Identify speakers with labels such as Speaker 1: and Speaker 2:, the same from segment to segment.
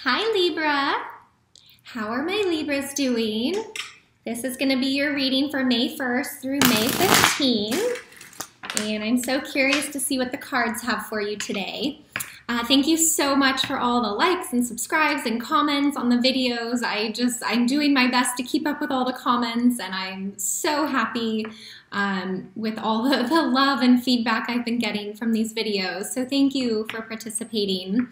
Speaker 1: Hi Libra, how are my Libras doing? This is going to be your reading for May 1st through May 15th, and I'm so curious to see what the cards have for you today. Thank you so much for all the likes and subscribes and comments on the videos. I'm doing my best to keep up with all the comments, and I'm so happy with all the love and feedback I've been getting from these videos. So thank you for participating.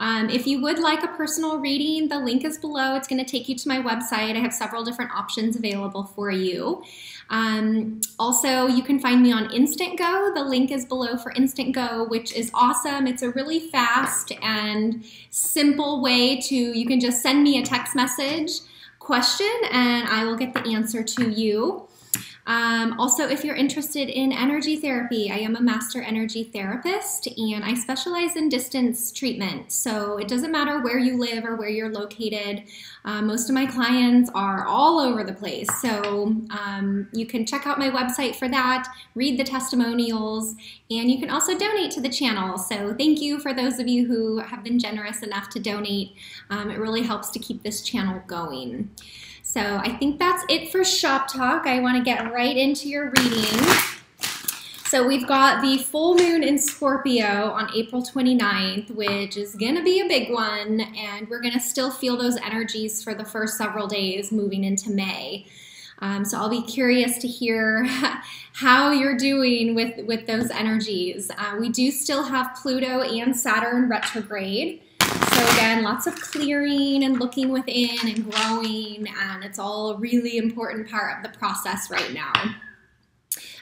Speaker 1: If you would like a personal reading, the link is below. It's going to take you to my website. I have several different options available for you. Also, you can find me on Instantgo. The link is below for Instantgo, which is awesome. It's a really fast and simple way you can just send me a text message question and I will get the answer to you. Also, if you're interested in energy therapy, I am a master energy therapist and I specialize in distance treatment. So it doesn't matter where you live or where you're located. Most of my clients are all over the place. So you can check out my website for that, read the testimonials, and you can also donate to the channel. So thank you for those of you who have been generous enough to donate. It really helps to keep this channel going. So I think that's it for Shop Talk. I want to get right into your reading. So we've got the full moon in Scorpio on April 29th, which is going to be a big one. And we're going to still feel those energies for the first several days moving into May. So I'll be curious to hear how you're doing with those energies. We do still have Pluto and Saturn retrograde. So again, lots of clearing and looking within and growing, and it's all a really important part of the process right now.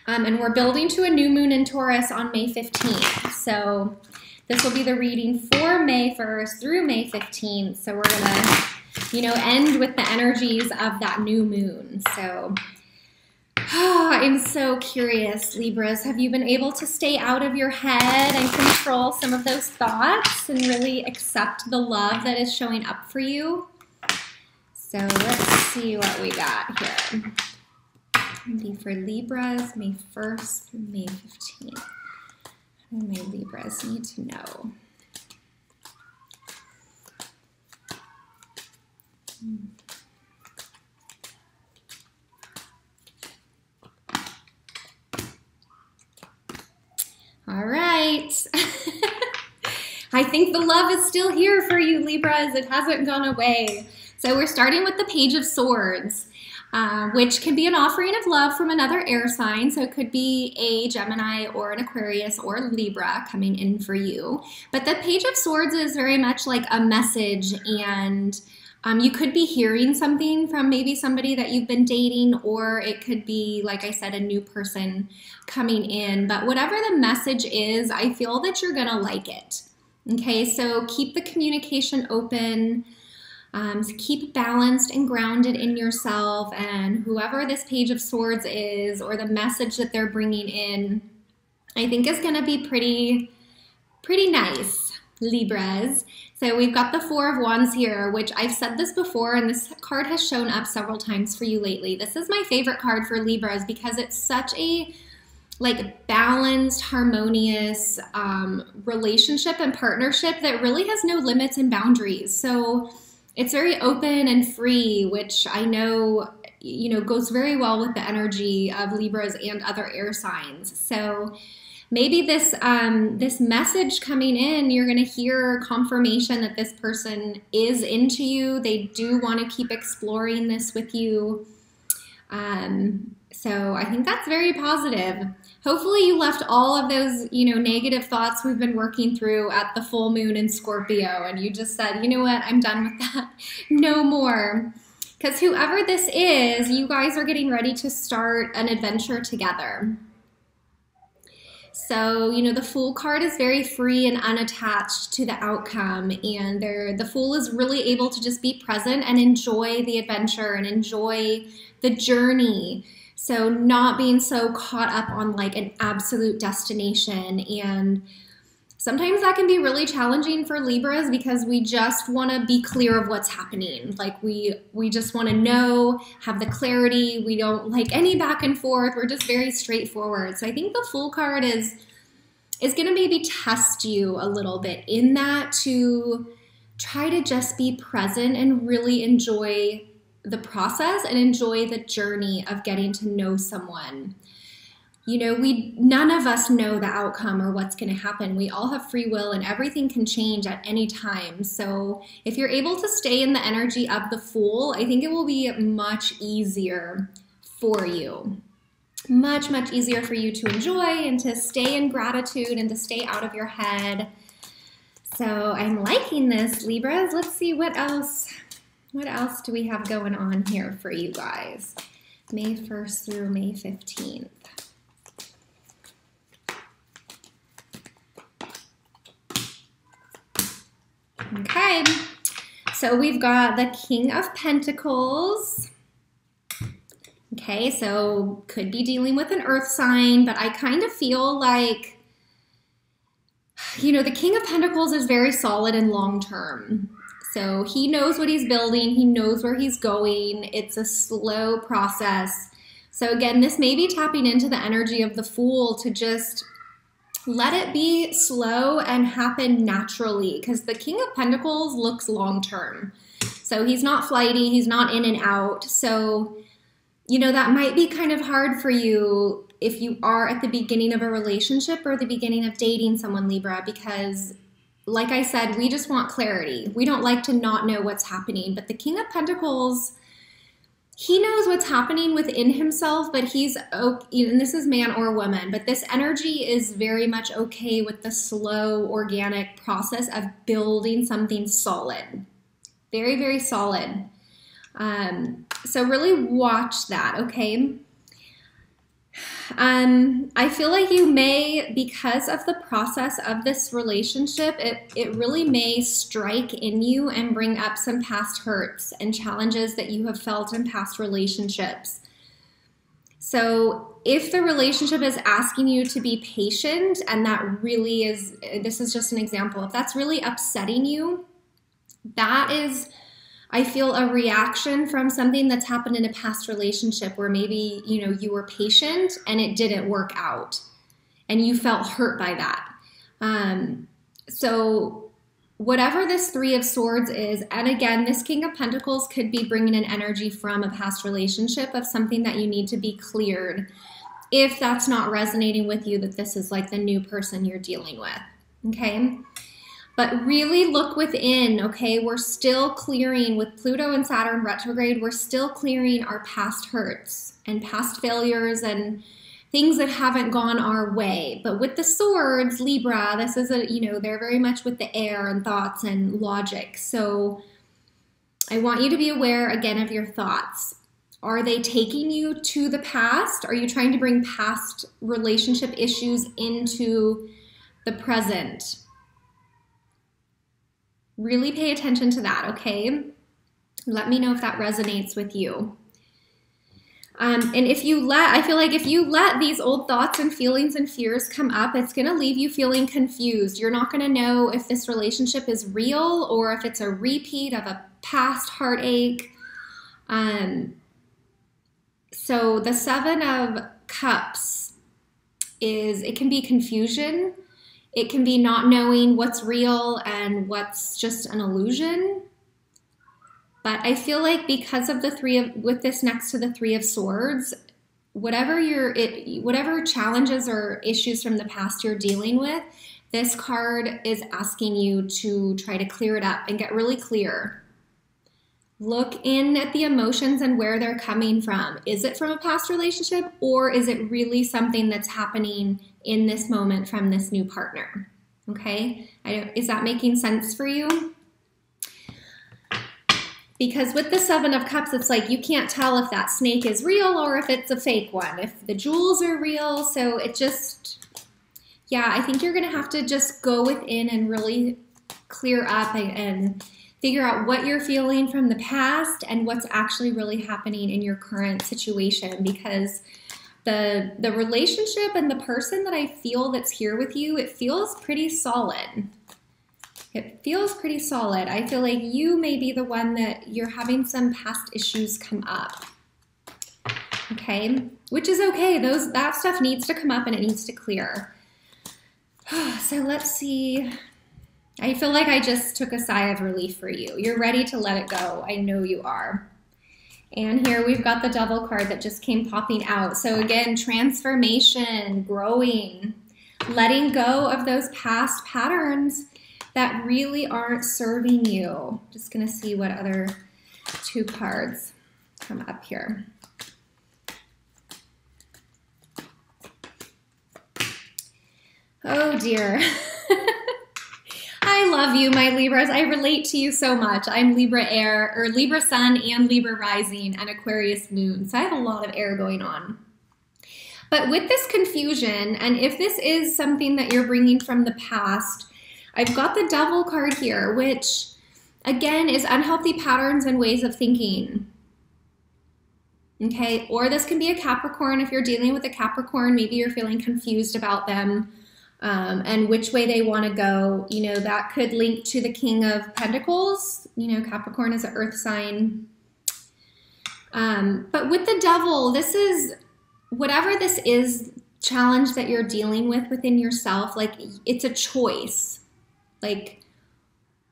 Speaker 1: And we're building to a new moon in Taurus on May 15th. So this will be the reading for May 1st through May 15th. So we're gonna, end with the energies of that new moon. So I'm so curious, Libras. Have you been able to stay out of your head and control some of those thoughts and really accept the love that is showing up for you? So let's see what we got here. Maybe for Libras, May 1st through May 15th. What do my Libras need to know? All right. I think the love is still here for you, Libras. It hasn't gone away. So we're starting with the Page of Swords, which can be an offering of love from another air sign. So it could be a Gemini or an Aquarius or Libra coming in for you. But the Page of Swords is very much like a message, and you could be hearing something from maybe somebody that you've been dating, or it could be, like I said, a new person coming in. But whatever the message is, I feel that you're gonna like it. Okay, so keep the communication open, keep balanced and grounded in yourself, and whoever this Page of Swords is, or the message that they're bringing in, I think is gonna be pretty nice, Libras. So we've got the Four of Wands here, which I've said this before, and this card has shown up several times for you lately. This is my favorite card for Libras because it's such a balanced, harmonious relationship and partnership that really has no limits and boundaries. So it's very open and free, which I know, goes very well with the energy of Libras and other air signs. So maybe this message coming in, you're going to hear confirmation that this person is into you. They do want to keep exploring this with you. So I think that's very positive. Hopefully you left all of those, negative thoughts we've been working through at the full moon in Scorpio, and you just said, you know what, I'm done with that. No more. Because whoever this is, you guys are getting ready to start an adventure together. So, the Fool card is very free and unattached to the outcome, and the Fool is really able to just be present and enjoy the adventure and enjoy the journey. So not being so caught up on like an absolute destination. And sometimes that can be really challenging for Libras because we just want to be clear of what's happening. Like we just want to know, have the clarity. We don't like any back and forth. We're just very straightforward. So I think the Fool card is going to maybe test you a little bit in that to try to just be present and really enjoy the process and enjoy the journey of getting to know someone. You know, none of us know the outcome or what's going to happen. We all have free will and everything can change at any time. So if you're able to stay in the energy of the Fool, I think it will be much easier for you. Much, much easier for you to enjoy and to stay in gratitude and to stay out of your head. So I'm liking this, Libras. Let's see what else. What else do we have going on here for you guys? May 1st through May 15th. Okay, so we've got the King of Pentacles. Okay, so could be dealing with an earth sign, but I kind of feel like, you know, the King of Pentacles is very solid and long-term. So he knows what he's building. He knows where he's going. It's a slow process. So again, this may be tapping into the energy of the Fool to just let it be slow and happen naturally, because the King of Pentacles looks long-term. So he's not flighty, he's not in and out. So, you know, that might be kind of hard for you if you are at the beginning of a relationship or the beginning of dating someone, Libra, because like I said, we just want clarity. We don't like to not know what's happening, but the King of Pentacles, he knows what's happening within himself, but he's, and this is man or woman, but this energy is very much okay with the slow, organic process of building something solid. Very, very solid. So really watch that, okay? I feel like you may, because of the process of this relationship, it really may strike in you and bring up some past hurts and challenges that you have felt in past relationships. So if the relationship is asking you to be patient, and that really is, this is just an example, if that's really upsetting you, that is, I feel, a reaction from something that's happened in a past relationship where maybe, you know, you were patient and it didn't work out and you felt hurt by that. So whatever this Three of Swords is, and again, this King of Pentacles could be bringing an energy from a past relationship of something that you need to be cleared if that's not resonating with you, that this is like the new person you're dealing with, okay? But really look within, okay? We're still clearing with Pluto and Saturn retrograde. We're still clearing our past hurts and past failures and things that haven't gone our way. But with the Swords, Libra, this is a, you know, they're very much with the air and thoughts and logic. So I want you to be aware again of your thoughts. Are they taking you to the past? Are you trying to bring past relationship issues into the present? Really pay attention to that, okay? Let me know if that resonates with you. And if you I feel like if you let these old thoughts and feelings and fears come up, it's gonna leave you feeling confused. You're not gonna know if this relationship is real or if it's a repeat of a past heartache. So the Seven of Cups it can be confusion. It can be not knowing what's real and what's just an illusion. But I feel like because of with this next to the Three of Swords, whatever challenges or issues from the past you're dealing with, this card is asking you to try to clear it up and get really clear. Look in at the emotions and where they're coming from. Is it from a past relationship, or is it really something that's happening in this moment from this new partner? Okay, is that making sense for you? Because with the Seven of Cups, it's like you can't tell if that snake is real or if it's a fake one, if the jewels are real. So it just, yeah, I think you're gonna have to just go within and really clear up and figure out what you're feeling from the past and what's actually really happening in your current situation, because the relationship and the person that I feel that's here with you, it feels pretty solid. It feels pretty solid. I feel like you may be the one that you're having some past issues come up. Okay, which is okay. That stuff needs to come up and it needs to clear. So let's see. I feel like I just took a sigh of relief for you. You're ready to let it go. I know you are. And here we've got the Devil card that just came popping out. So again, transformation, growing, letting go of those past patterns that really aren't serving you. Just gonna see what other two cards come up here. Oh dear. I love you, my Libras. I relate to you so much. I'm Libra air, or Libra sun and Libra rising and Aquarius moon. So I have a lot of air going on. But with this confusion, and if this is something that you're bringing from the past, I've got the Devil card here, which again is unhealthy patterns and ways of thinking. Okay, or this can be a Capricorn. If you're dealing with a Capricorn, maybe you're feeling confused about them. And which way they want to go, you know, that could link to the King of Pentacles. You know, Capricorn is an earth sign. But with the Devil, this is, whatever this is, challenge that you're dealing with within yourself, like it's a choice. Like,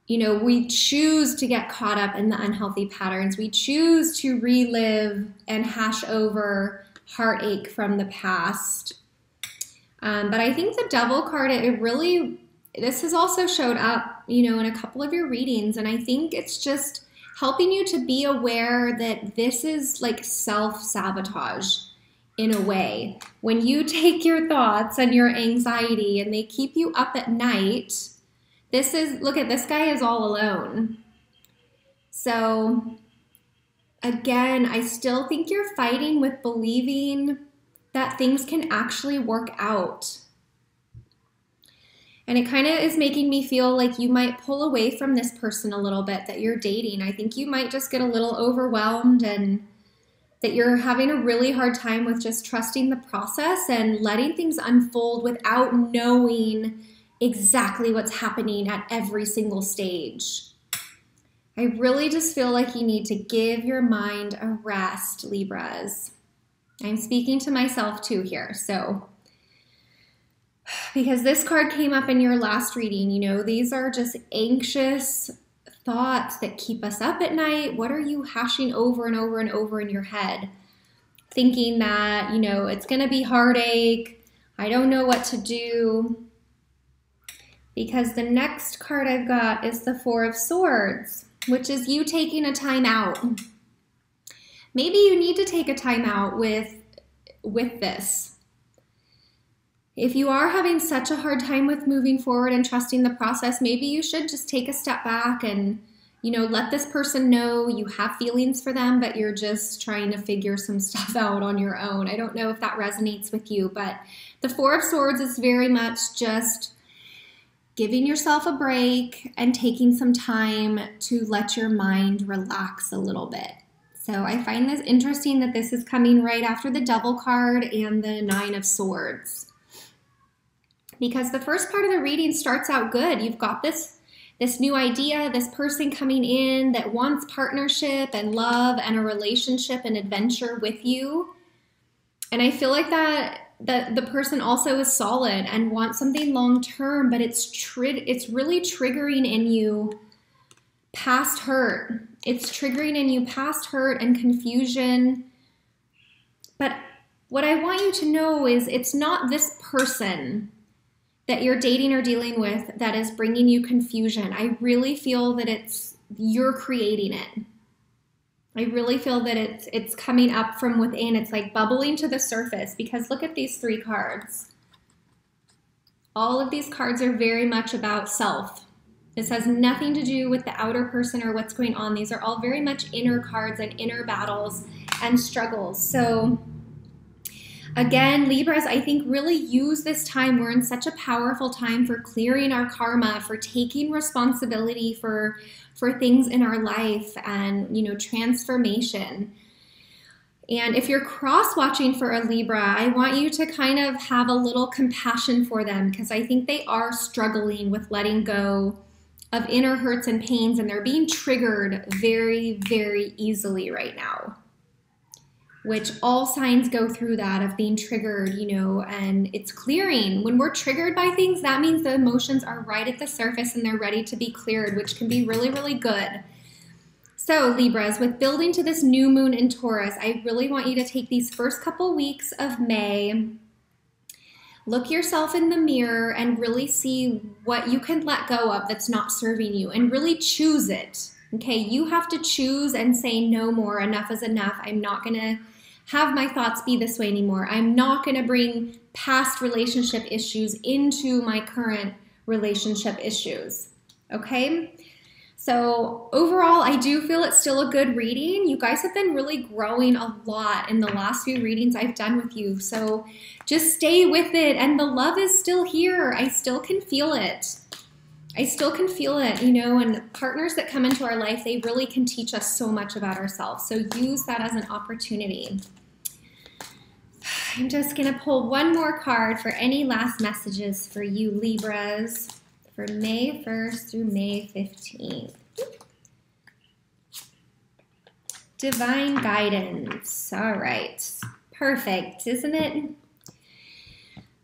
Speaker 1: you know, we choose to get caught up in the unhealthy patterns. We choose to relive and hash over heartache from the past. But I think the Devil card, this has also showed up, you know, in a couple of your readings. And I think it's just helping you to be aware that this is like self-sabotage in a way. When you take your thoughts and your anxiety and they keep you up at night, look at this guy is all alone. So again, I still think you're fighting with believing that things can actually work out. And it kind of is making me feel like you might pull away from this person a little bit that you're dating. I think you might just get a little overwhelmed and that you're having a really hard time with just trusting the process and letting things unfold without knowing exactly what's happening at every single stage. I really just feel like you need to give your mind a rest, Libras. I'm speaking to myself too here. So, because this card came up in your last reading, you know, these are just anxious thoughts that keep us up at night. What are you hashing over and over and over in your head? Thinking that, you know, it's going to be heartache. I don't know what to do. Because the next card I've got is the Four of Swords, which is you taking a time out. Maybe you need to take a time out with this. If you are having such a hard time with moving forward and trusting the process, maybe you should just take a step back and, you know, let this person know you have feelings for them, but you're just trying to figure some stuff out on your own. I don't know if that resonates with you, but the Four of Swords is very much just giving yourself a break and taking some time to let your mind relax a little bit. So I find this interesting that this is coming right after the Devil card and the Nine of Swords. Because the first part of the reading starts out good. You've got this new idea, this person coming in that wants partnership and love and a relationship and adventure with you. And I feel like that the person also is solid and wants something long-term, but it's really triggering in you past hurt. It's triggering in you past hurt and confusion. But what I want you to know is it's not this person that you're dating or dealing with that is bringing you confusion. I really feel that you're creating it. I really feel that it's coming up from within. It's like bubbling to the surface, because look at these three cards. All of these cards are very much about self. This has nothing to do with the outer person or what's going on. These are all very much inner cards and inner battles and struggles. So again, Libras, I think really use this time. We're in such a powerful time for clearing our karma, for taking responsibility for things in our life and, you know, transformation. And if you're cross-watching for a Libra, I want you to kind of have a little compassion for them, because I think they are struggling with letting go of inner hurts and pains, and they're being triggered very, very easily right now. which all signs go through that of being triggered, you know, and it's clearing. When we're triggered by things, that means the emotions are right at the surface and they're ready to be cleared, which can be really, really good. So Libras, with building to this new moon in Taurus, I really want you to take these first couple weeks of May, look yourself in the mirror and really see what you can let go of that's not serving you and really choose it. Okay, you have to choose and say no more, enough is enough. I'm not gonna have my thoughts be this way anymore. I'm not gonna bring past relationship issues into my current relationship issues, okay? So overall, I do feel it's still a good reading. You guys have been really growing a lot in the last few readings I've done with you. So just stay with it. And the love is still here. I still can feel it. I still can feel it, you know, and partners that come into our life, they really can teach us so much about ourselves. So use that as an opportunity. I'm just going to pull one more card for any last messages for you Libras for May 1st through May 15th. Divine guidance. All right. Perfect, isn't it?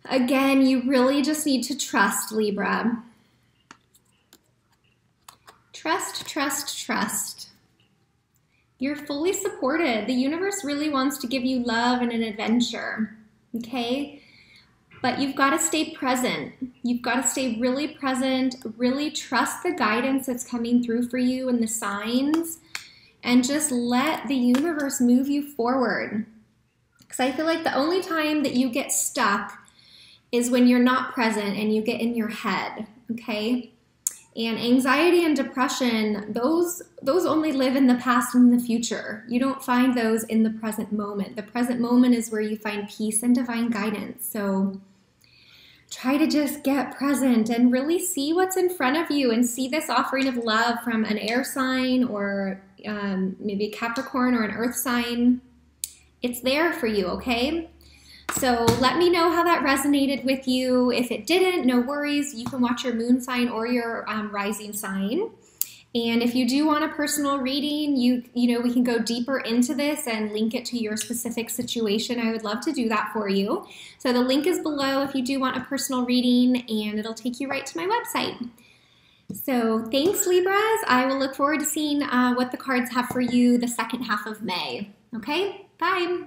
Speaker 1: Again, you really just need to trust, Libra. Trust, trust, trust. You're fully supported. The universe really wants to give you love and an adventure, okay? But you've got to stay present. You've got to stay really present, really trust the guidance that's coming through for you and the signs, and just let the universe move you forward. Because I feel like the only time that you get stuck is when you're not present and you get in your head, okay? And anxiety and depression, those only live in the past and the future. You don't find those in the present moment. The present moment is where you find peace and divine guidance. So try to just get present and really see what's in front of you and see this offering of love from an air sign or maybe a Capricorn or an earth sign. It's there for you, okay? So let me know how that resonated with you. If it didn't, no worries. You can watch your moon sign or your rising sign. And if you do want a personal reading, you know, we can go deeper into this and link it to your specific situation. I would love to do that for you. So the link is below if you do want a personal reading, and it'll take you right to my website. So thanks, Libras. I will look forward to seeing what the cards have for you the second half of May. Okay, bye.